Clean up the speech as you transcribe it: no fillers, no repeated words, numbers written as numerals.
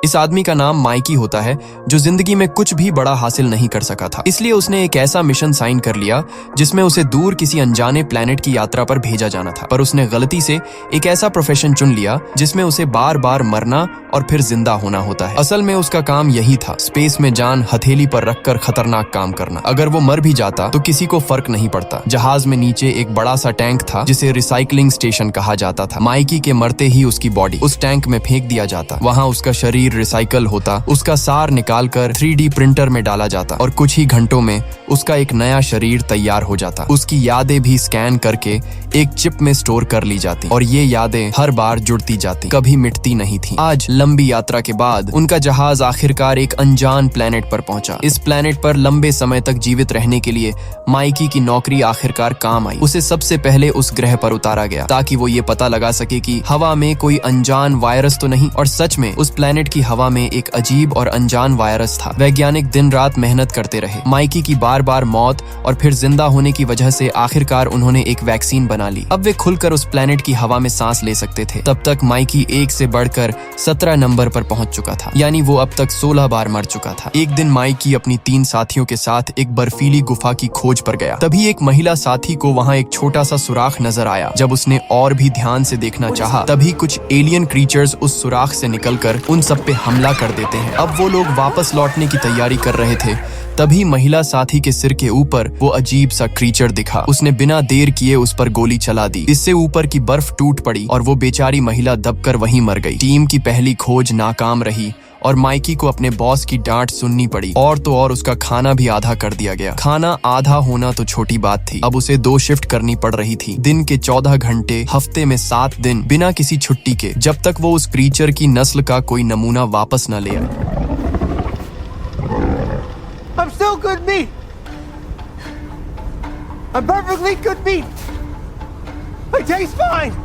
इस आदमी का नाम माइकी होता है, जो जिंदगी में कुछ भी बड़ा हासिल नहीं कर सका था। इसलिए उसने एक ऐसा मिशन साइन कर लिया जिसमें उसे दूर किसी अनजाने प्लेनेट की यात्रा पर भेजा जाना था। पर उसने गलती से एक ऐसा प्रोफेशन चुन लिया जिसमें उसे बार बार मरना और फिर जिंदा होना होता है। असल में उसका काम यही था, स्पेस में जान हथेली पर रखकर खतरनाक काम करना। अगर वो मर भी जाता तो किसी को फर्क नहीं पड़ता। जहाज में नीचे एक बड़ा सा टैंक था जिसे रिसाइकलिंग स्टेशन कहा जाता था। माइकी के मरते ही उसकी बॉडी उस टैंक में फेंक दिया जाता। वहाँ उसका शरीर रिसाइकल होता, उसका सार निकालकर 3D प्रिंटर में डाला जाता और कुछ ही घंटों में उसका एक नया शरीर तैयार हो जाता। उसकी यादें भी स्कैन करके एक चिप में स्टोर कर ली जाती और ये यादें हर बार जुड़ती जाती, कभी मिटती नहीं थी। आज लंबी यात्रा के बाद उनका जहाज आखिरकार एक अनजान प्लेनेट पर पहुंचा। इस प्लेनेट पर लंबे समय तक जीवित रहने के लिए माइकी की नौकरी आखिरकार काम आई। उसे सबसे पहले उस ग्रह पर उतारा गया ताकि वो ये पता लगा सके कि हवा में कोई अनजान वायरस तो नहीं। और सच में उस प्लेनेट की हवा में एक अजीब और अनजान वायरस था। वैज्ञानिक दिन रात मेहनत करते रहे। माइकी की बार बार मौत और फिर जिंदा होने की वजह से आखिरकार उन्होंने एक वैक्सीन बना ली। अब वे खुलकर उस प्लेनेट की हवा में सांस ले सकते थे। तब तक माइकी 1 से बढ़कर 17 नंबर पर पहुंच चुका था, यानी वो अब तक 16 बार मर चुका था। एक दिन माइकी अपनी 3 साथियों के साथ एक बर्फीली गुफा की खोज पर गया। तभी एक महिला साथी को वहाँ एक छोटा सा सुराख नजर आया। जब उसने और भी ध्यान से देखना चाहा, तभी कुछ एलियन क्रीचर्स उस सुराख से निकलकर उन सब पे हमला कर देते हैं। अब वो लोग वापस लौटने की तैयारी कर रहे थे, तभी महिला साथी के सिर के ऊपर वो अजीब सा क्रीचर दिखा। उसने बिना देर किए उस पर गोली चला दी। इससे ऊपर की बर्फ टूट पड़ी और वो बेचारी महिला दबकर वहीं मर गई। टीम की पहली खोज नाकाम रही और माइकी को अपने बॉस की डांट सुननी पड़ी। और तो और उसका खाना भी आधा कर दिया गया। खाना आधा होना तो छोटी बात थी, अब उसे 2 शिफ्ट करनी पड़ रही थी। दिन के 14 घंटे, हफ्ते में 7 दिन, बिना किसी छुट्टी के, जब तक वो उस क्रीचर की नस्ल का कोई नमूना वापस न ले आए। I'm still good meat. I'm perfectly good meat. I taste fine.